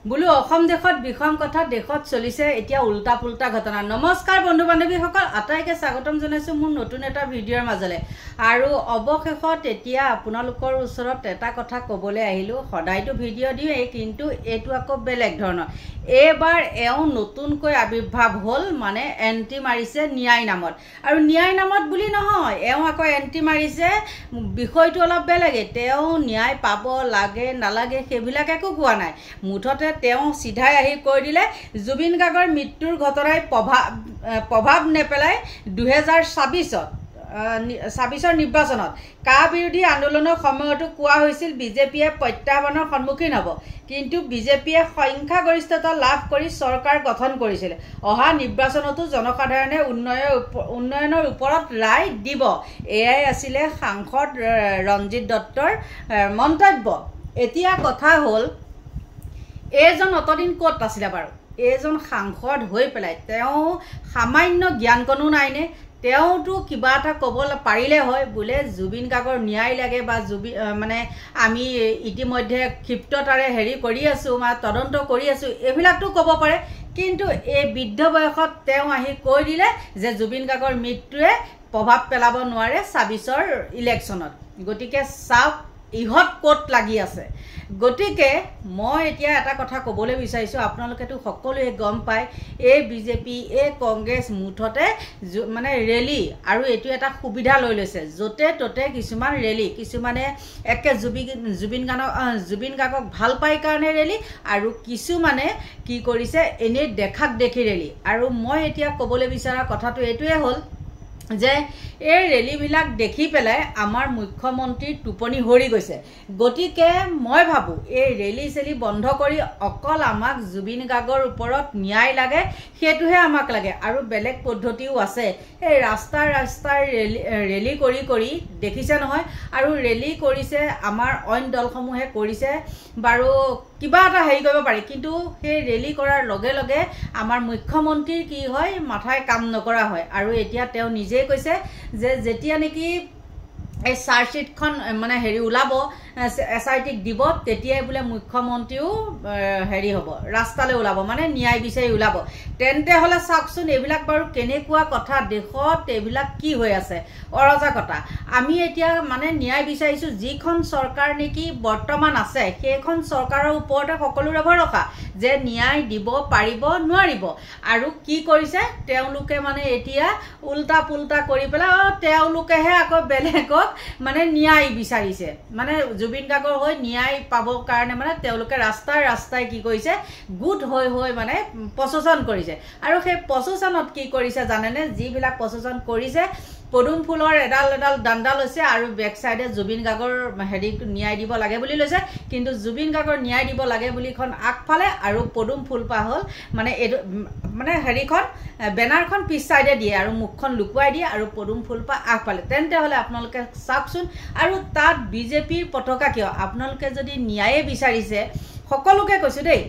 বুলু অসম দেশত বিষম কথা দেশত চলিছে এতিয়া উল্টা পুল্টা ঘটনা। নমস্কাৰ বন্ধু বান্ধৱীসকল, আটাইকে স্বাগতম জনাইছো মোৰ নতুন এটা ভিডিঅ'ৰ মাজলে। আৰু অৱশেষত এতিয়া আপোনালোকৰ ওচৰত এটা কথা ক'বলৈ আহিলো। সদায়তো ভিডিঅ' দিওঁ, কিন্তু এইটো আকৌ বেলেগ ধৰণৰ। এইবাৰ এওঁ নতুনকৈ আবিৰ্ভাৱ হ'ল, মানে এণ্টি মাৰিছে ন্যায় নামত। আৰু ন্যায় নামত বুলি নহয়, এওঁ আকৌ এণ্টি মাৰিছে বিষয়টো অলপ বেলেগে। তেওঁ ন্যায় পাব লাগে নালাগে সেইবিলাক একো কোৱা নাই। মুঠতে তেওঁ সিধাই আহি কৈ দিলে জুবিন গাৰ্গৰ মৃত্যুৰ ঘটনাই প্ৰভাৱ নেপেলাই 2026 নিৰ্বাচনত কা বিৰোধী আন্দোলনৰ সময়তো কোৱা হৈছিল বিজেপিয়ে প্ৰত্যাহ্বানৰ সন্মুখীন হ'ব, কিন্তু বিজেপিয়ে সংখ্যাগৰিষ্ঠতা লাভ কৰি চৰকাৰ গঠন কৰিছিল। অহা নিৰ্বাচনতো জনসাধাৰণে উন্নয়নৰ ওপৰত ৰায় দিব। এয়াই আছিলে সাংসদ ৰঞ্জিত দত্তৰ মন্তব্য। এতিয়া কথা হ'ল, এইজন অতদিন ক'ত আছিলে বাৰু? এইজন সাংসদ হৈ পেলাই তেওঁ সামান্য জ্ঞানকণো নাইনে? তেওঁতো কিবা এটা ক'ব পাৰিলে হয়, বোলে জুবিন গাৰ্গৰ ন্যায় লাগে বা মানে আমি ইতিমধ্যে ক্ষিপ্ৰতাৰে কৰি আছোঁ বা তদন্ত কৰি আছোঁ, এইবিলাকতো ক'ব পাৰে। কিন্তু এই বৃদ্ধ বয়সত তেওঁ আহি কৈ দিলে যে জুবিন গাৰ্গৰ মৃত্যুৱে প্ৰভাৱ পেলাব নোৱাৰে 26ৰ ইলেকশ্যনত। গতিকে চাওক ইহঁত ক'ত লাগি আছে। গতিকে মই এতিয়া এটা কথা ক'বলৈ বিচাৰিছোঁ, আপোনালোকেতো সকলোৱে গম পায় এই বিজেপি এই কংগ্ৰেছ মুঠতে মানে ৰেলী, আৰু এইটো এটা সুবিধা লৈ লৈছে। য'তে ত'তে কিছুমান ৰেলী, কিছুমানে একে জুবিন গাৰ্গক ভাল পাই কাৰণে ৰেলী, আৰু কিছুমানে কি কৰিছে এনেই দেখাক দেখি ৰেলী। আৰু মই এতিয়া ক'বলৈ বিচৰা কথাটো এইটোৱে হ'ল যে এই ৰেলীবিলাক দেখি পেলাই আমাৰ মুখ্যমন্ত্ৰীৰ টোপনি সৰি গৈছে। গতিকে মই ভাবোঁ এই ৰেলী চেলি বন্ধ কৰি অকল আমাক জুবিন গাৰ্গৰ ওপৰত ন্যায় লাগে, সেইটোহে আমাক লাগে। আৰু বেলেগ পদ্ধতিও আছে। এই ৰাস্তাৰ ৰেলী কৰি দেখিছে নহয়, আৰু ৰেলী কৰিছে আমাৰ অইন দলসমূহে কৰিছে বাৰু, কিবা এটা কৰিব পাৰি। কিন্তু সেই ৰেলী কৰাৰ লগে লগে আমাৰ মুখ্যমন্ত্ৰীৰ কি হয়, মাথাই কাম নকৰা হয়। আৰু এতিয়া তেওঁ নিজেই কৈছে যে যেতিয়া নেকি এই চাৰ্জশ্বিটখন মানে ওলাব, SITক দিব, তেতিয়াই বোলে মুখ্যমন্ত্ৰীও হ'ব, ৰাস্তালৈ ওলাব, মানে ন্যায় বিচাৰি ওলাব। তেন্তে হ'লে চাওকচোন এইবিলাক বাৰু কেনেকুৱা কথা। দেশত এইবিলাক কি হৈ আছে? অৰাজকতা। আমি এতিয়া মানে ন্যায় বিচাৰিছোঁ। যিখন চৰকাৰ নেকি বৰ্তমান আছে সেইখন চৰকাৰৰ ওপৰতে সকলোৰে ভৰসা যে ন্যায় দিব পাৰিব নোৱাৰিব। আৰু কি কৰিছে তেওঁলোকে, মানে এতিয়া উল্টা পুল্টা কৰি পেলাই তেওঁলোকেহে আকৌ বেলেগক মানে ন্যায় বিচাৰিছে। মানে জুবিন গাৰ্গৰ হৈ ন্যায় পাবৰ কাৰণে মানে তেওঁলোকে ৰাস্তাই কি কৰিছে, গোট হৈ মানে প্ৰচেছন কৰিছে। আৰু সেই প্ৰচেছনত কি কৰিছে জানেনে? যিবিলাক প্ৰচেছন কৰিছে, পদুম ফুলৰ এডাল ডাণ্ডা লৈছে আৰু বেক চাইডে জুবিন গাৰ্গৰ ন্যায় দিব লাগে বুলি লৈছে। কিন্তু জুবিন গাৰ্গৰ ন্যায় দিব লাগে বুলিখন আগফালে, আৰু পদুম ফুলপাহ হ'ল মানে এইটো মানে বেনাৰখন পিছ চাইডে দিয়ে আৰু মুখখন লুকুৱাই দিয়ে, আৰু পদুম ফুলপাহ আগফালে। তেন্তে হ'লে আপোনালোকে চাওকচোন, আৰু তাত বিজেপিৰ পতাকা কিয়? আপোনালোকে যদি ন্যায়ে বিচাৰিছে, সকলোকে কৈছোঁ দেই,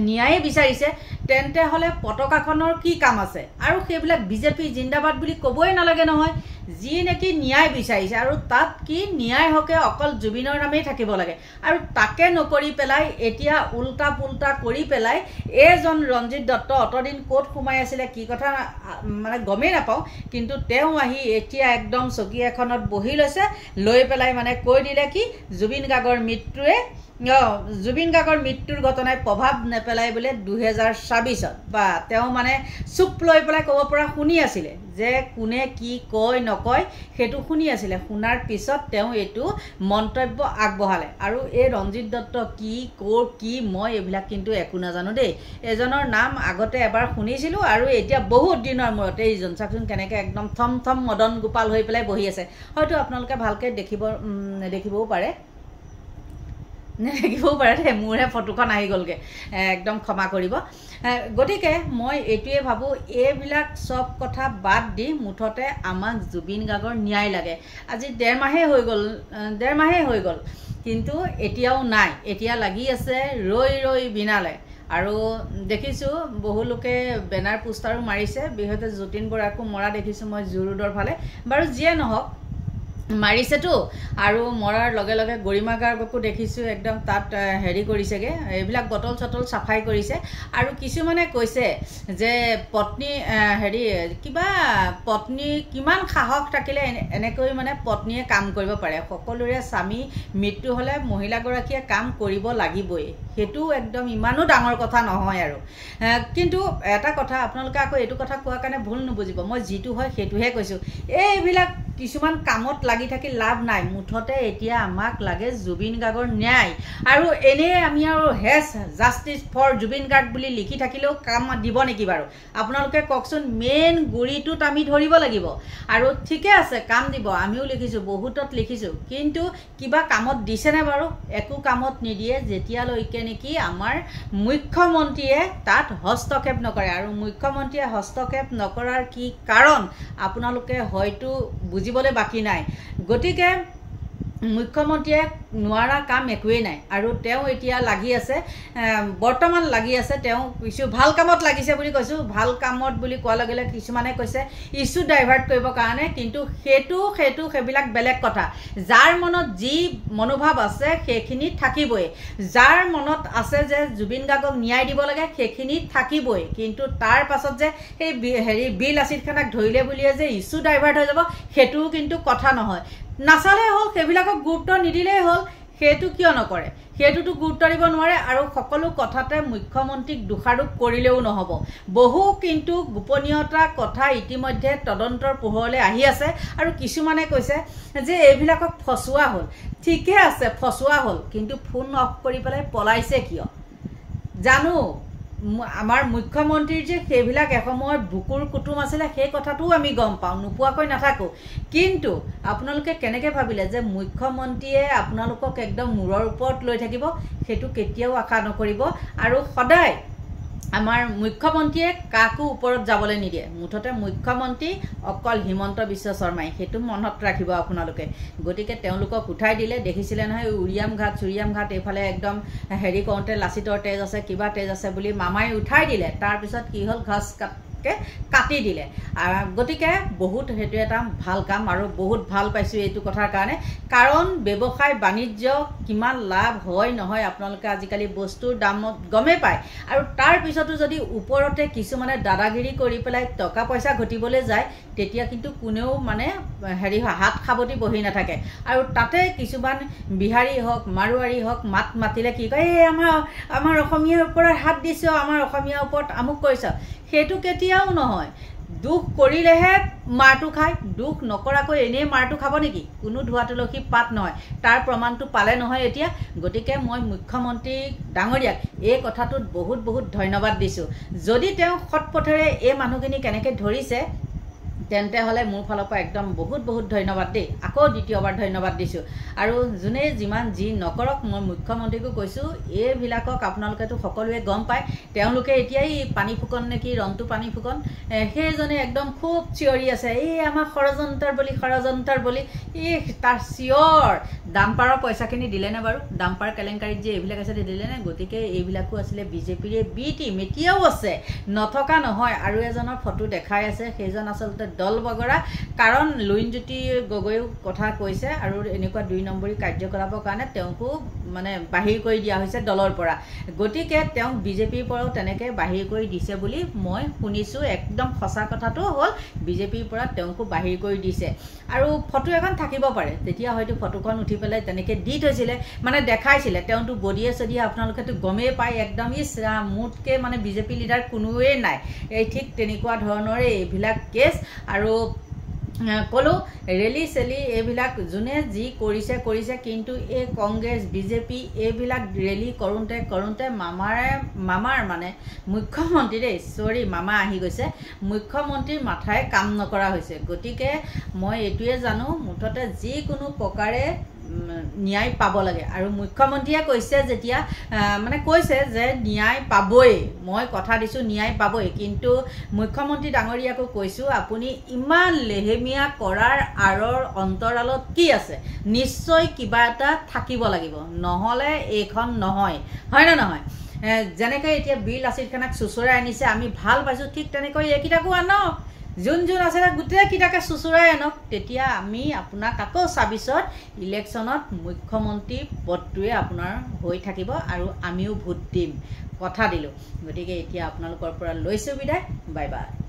ন্যায়ে বিচাৰিছে, তেন্তে হ'লে পতাকাখনৰ কি কাম আছে? আৰু সেইবিলাক বিজেপি জিন্দাবাদ বুলি ক'বই নালাগে নহয়। যি নেকি ন্যায় বিচাৰিছে, আৰু তাত কি ন্যায় হকে অকল জুবিনৰ নামেই থাকিব লাগে। আৰু তাকে নকৰি পেলাই এতিয়া উল্টা পুল্টা কৰি পেলাই এইজন ৰঞ্জিত দত্ত অতদিন ক'ত সোমাই আছিলে, কি কথা মানে গমেই নাপাওঁ, কিন্তু তেওঁ আহি এতিয়া একদম চকী এখনত বহি লৈছে, লৈ পেলাই মানে কৈ দিলে কি জুবিন গাৰ্গৰ মৃত্যুৰ ঘটনাই প্ৰভাৱ নেপেলাই বোলে 2026ত। বা তেওঁ মানে চুপ লৈ পেলাই ক'ব পৰা শুনি আছিলে, যে কোনে কি কয় নকয় সেইটো শুনি আছিলে। শুনাৰ পিছত তেওঁ এইটো মন্তব্য আগবঢ়ালে। আৰু এই ৰঞ্জিত দত্ত কি কি মই এইবিলাক কিন্তু একো নাজানো দেই। এজনৰ নাম আগতে এবাৰ শুনিছিলোঁ, আৰু এতিয়া বহুত দিনৰ মূৰতে এইজন চাওকচোন কেনেকৈ একদম থম মদন গোপাল হৈ পেলাই বহি আছে। হয়তো আপোনালোকে ভালকৈ দেখিবও পাৰে দেই, মোৰহে ফটোখন আহি গ'লগৈ, একদম ক্ষমা কৰিব। গতিকে মই এইটোৱে ভাবোঁ, এইবিলাক চব কথা বাদ দি মুঠতে আমাক জুবিন গাৰ্গৰ ন্যায় লাগে। আজি ডেৰ মাহেই হৈ গ'ল, কিন্তু এতিয়াও নাই। এতিয়া লাগি আছে ৰৈ বিনালে। আৰু দেখিছোঁ বহু লোকে বেনাৰ পোষ্টাৰো মাৰিছে, বিশেষতে যতীন বৰাকো মৰা দেখিছোঁ মই জু ৰোডৰ ফালে। বাৰু যিয়ে নহওক, মাৰিছেতো আৰু মৰাৰ লগে লগে গৰিমা গাৰ্গকো দেখিছোঁ একদম তাত হেৰি কৰিছেগৈ, এইবিলাক বটল চটল চাফাই কৰিছে। আৰু কিছুমানে কৈছে যে পত্নী হেৰি কিবা পত্নী কিমান সাহস থাকিলে এনেকৈ মানে পত্নীয়ে কাম কৰিব পাৰে। সকলোৰে স্বামী মৃত্যু হ'লে মহিলাগৰাকীয়ে কাম কৰিব লাগিবই, সেইটো একদম ইমানো ডাঙৰ কথা নহয় আৰু। কিন্তু এটা কথা আপোনালোকে আকৌ এইটো কথা কোৱাৰ কাৰণে ভুল নুবুজিব, মই যিটো হয় সেইটোহে কৈছোঁ। এইবিলাক কিছুমান কামত লাগি থাকি লাভ নাই। মুঠতে এতিয়া আমাক লাগে জুবিন গাৰ্গৰ ন্যায়। আৰু এনেই আমি আৰু hash justice for Zubeen Garg বুলি লিখি থাকিলেও কাম দিব নেকি বাৰু? আপোনালোকে কওকচোন। মেইন গুৰিটোত আমি ধৰিব লাগিব। আৰু ঠিকে আছে কাম দিব, আমিও লিখিছোঁ, বহুতত লিখিছোঁ, কিন্তু কিবা কামত দিছেনে বাৰু? একো কামত নিদিয়ে যেতিয়ালৈকে নেকি আমাৰ মুখ্যমন্ত্ৰীয়ে তাত হস্তক্ষেপ নকৰে। আৰু মুখ্যমন্ত্ৰীয়ে হস্তক্ষেপ নকৰাৰ কি কাৰণ আপোনালোকে হয়তো বুজিবলৈ বাকী নাই। গতিকে মুখ্যমন্ত্ৰীয়ে নোৱাৰা কাম একোৱেই নাই। আৰু তেওঁ এতিয়া লাগি আছে, বৰ্তমান লাগি আছে, তেওঁ কিছু ভাল কামত লাগিছে বুলি কৈছোঁ। ভাল কামত বুলি কোৱাৰ লগে লগে কিছুমানে কৈছে ইছ্যু ডাইভাৰ্ট কৰিবৰ কাৰণে, কিন্তু সেইবিলাক বেলেগ কথা। যাৰ মনত যি মনোভাৱ আছে সেইখিনি থাকিবই। যাৰ মনত আছে যে জুবিন গাৰ্গক ন্যায় দিব লাগে সেইখিনি থাকিবই, কিন্তু তাৰ পাছত যে সেই বিল আছিদ খানক ধৰিলে বুলিয়ে যে ইছ্যু ডাইভাৰ্ট হৈ যাব সেইটোও কিন্তু কথা নহয়। নাচালেই হ'ল, সেইবিলাকক গুৰুত্ব নিদিলেই হ'ল। সেইটো কিয় নকৰে? সেইটোতো গুৰুত্ব দিব নোৱাৰে। আৰু সকলো কথাতে মুখ্যমন্ত্ৰীক দোষাৰোপ কৰিলেও নহ'ব। বহু কিন্তু গোপনীয়তা কথা ইতিমধ্যে তদন্তৰ পোহৰলৈ আহি আছে। আৰু কিছুমানে কৈছে যে এইবিলাকক ফচুৱা হ'ল। ঠিকে আছে ফচুৱা হ'ল, কিন্তু ফোন অফ কৰি পেলাই পলাইছে কিয় জানো। আমাৰ মুখ্যমন্ত্ৰীৰ যে সেইবিলাক এসময়ত বুকুৰ কুটুম আছিলে সেই কথাটোও আমি গম পাওঁ, নোপোৱাকৈ নাথাকোঁ। কিন্তু আপোনালোকে কেনেকৈ ভাবিলে যে মুখ্যমন্ত্ৰীয়ে আপোনালোকক একদম মূৰৰ ওপৰত লৈ থাকিব? সেইটো কেতিয়াও আশা নকৰিব। আৰু সদায় আমাৰ মুখ্যমন্ত্ৰীয়ে কাকো ওপৰত যাবলৈ নিদিয়ে। মুঠতে মুখ্যমন্ত্ৰী অকল হিমন্ত বিশ্ব শৰ্মাই, সেইটো মনত ৰাখিব আপোনালোকে। গতিকে তেওঁলোকক উঠাই দিলে। দেখিছিলে নহয় উৰিয়াম ঘাট এইফালে একদম হেৰি কৰোঁতে লাচিতৰ তেজ আছে, কিবা তেজ আছে বুলি মামাই উঠাই দিলে। তাৰপিছত কি হ'ল, ঘাচ কাটি দিলে। গতিকে বহুত সেইটো এটা ভাল কাম আৰু বহুত ভাল পাইছোঁ এইটো কথাৰ কাৰণে। কাৰণ ব্যৱসায় বাণিজ্য কিমান লাভ হয় নহয় আপোনালোকে আজিকালি বস্তুৰ দামত গমেই পায়। আৰু তাৰপিছতো যদি ওপৰতে কিছুমানে দাদাগিৰি কৰি পেলাই টকা পইচা ঘটিবলৈ যায়, তেতিয়া কিন্তু কোনেও মানে হেৰি হাত সাৱটি বহি নাথাকে। আৰু তাতে কিছুমান বিহাৰী হওক মাৰোৱাৰী হওক মাতিলে কি কয়, এই আমাৰ অসমীয়াৰ ওপৰত হাত দিছ, আমাৰ অসমীয়াৰ ওপৰত আমুক কৰিছ। সেইটো কেতিয়াও নহয়। দুখ কৰিলেহে মাৰটো খায়, দুখ নকৰাকৈ এনেই মাৰটো খাব নেকি? কোনো ধোৱা তুলসী পাত নহয়। তাৰ প্ৰমাণটো পালে নহয় এতিয়া। গতিকে মই মুখ্যমন্ত্ৰী ডাঙৰীয়াক এই কথাটোত বহুত বহুত ধন্যবাদ দিছোঁ। যদি তেওঁ সৎপথেৰে এই মানুহখিনি কেনেকৈ ধৰিছে তেন্তে হ'লে মোৰ ফালৰ পৰা একদম বহুত বহুত ধন্যবাদ দেই। আকৌ দ্বিতীয়বাৰ ধন্যবাদ দিছোঁ। আৰু যোনে যিমান যি নকৰক, মই মুখ্যমন্ত্ৰীকো কৈছোঁ, এইবিলাকক আপোনালোকেতো সকলোৱে গম পায়। তেওঁলোকে এতিয়াই পানী ফুকন নেকি, ৰন্তু পানী ফুকন, সেইজনে একদম খুব চিঞৰি আছে, এই আমাৰ ষড়যন্তৰ বুলি। তাৰ চিঞৰ ডাম্পাৰৰ পইচাখিনি দিলেনে বাৰু? ডাম্পাৰ কেলেংকাৰীত যে এইবিলাক আছে দিলেনে? গতিকে এইবিলাকো আছিলে বিজেপিৰে বি টিম, এতিয়াও আছে, নথকা নহয়। আৰু এজনৰ ফটো দেখাই আছে, সেইজন আচলতে দল বগৰা। কাৰণ লুইনজ্যোতি গগৈও কথা কৈছে আৰু এনেকুৱা ২ নম্বৰী কাৰ্যকলাপৰ কাৰণে তেওঁকো মানে বাহিৰ কৰি দিয়া হৈছে দলৰ পৰা। গতিকে তেওঁক বিজেপিৰ পৰাও তেনেকৈ বাহিৰ কৰি দিছে বুলি মই শুনিছোঁ। একদম সঁচা কথাটো হ'ল বিজেপিৰ পৰা তেওঁকো বাহিৰ কৰি দিছে। আৰু ফটো এখন থাকিব পাৰে, তেতিয়া হয়তো ফটোখন উঠি পেলাই তেনেকৈ দি থৈছিলে, মানে দেখাইছিলে। তেওঁতো বডিয়ে চডিয়ে আপোনালোকেতো গমেই পায় একদম ইছৰাম মোতকৈ মানে বিজেপি লিডাৰ কোনোৱেই নাই। এই ঠিক তেনেকুৱা ধৰণৰে এইবিলাক কেছ। আৰু ক'লো ৰেলী চেলি এইবিলাক যোনে যি কৰিছে, কিন্তু এই কংগ্ৰেছ বিজেপি এইবিলাক ৰেলী কৰোঁতে মামাৰ মানে মুখ্যমন্ত্ৰী দেই, চৰি মামা আহি গৈছে, মুখ্যমন্ত্ৰীৰ মাথাই কাম নকৰা হৈছে। গতিকে মই এইটোৱে জানো, মুঠতে যিকোনো প্ৰকাৰে ন্যায় পাব লাগে। আৰু মুখ্যমন্ত্ৰীয়ে কৈছে যেতিয়া মানে কৈছে যে ন্যায় পাবই, মই কথা দিছোঁ ন্যায় পাবই। কিন্তু মুখ্যমন্ত্ৰী ডাঙৰীয়াকো কৈছোঁ, আপুনি ইমান লেহেমীয়া কৰাৰ আঁৰৰ অন্তৰালত কি আছে? নিশ্চয় কিবা এটা থাকিব লাগিব, নহ'লে এইখন নহয়, হয়নে নহয়? যেনেকৈ এতিয়া বিল আছিদ খানক চুচৰাই আনিছে, আমি ভাল পাইছোঁ, ঠিক তেনেকৈ এইকেইটাকো আনক। যোন আছিলে গোটেইকেইটাকে চুচুৰাই আনক তেতিয়া আমি আপোনাক আকৌ ২৬ত ইলেকশ্যনত মুখ্যমন্ত্ৰী পদটোৱে আপোনাৰ হৈ থাকিব আৰু আমিও ভোট দিম কথা দিলোঁ গতিকে এতিয়া আপোনালোকৰ পৰা লৈছোঁ বিদায় বাই বাই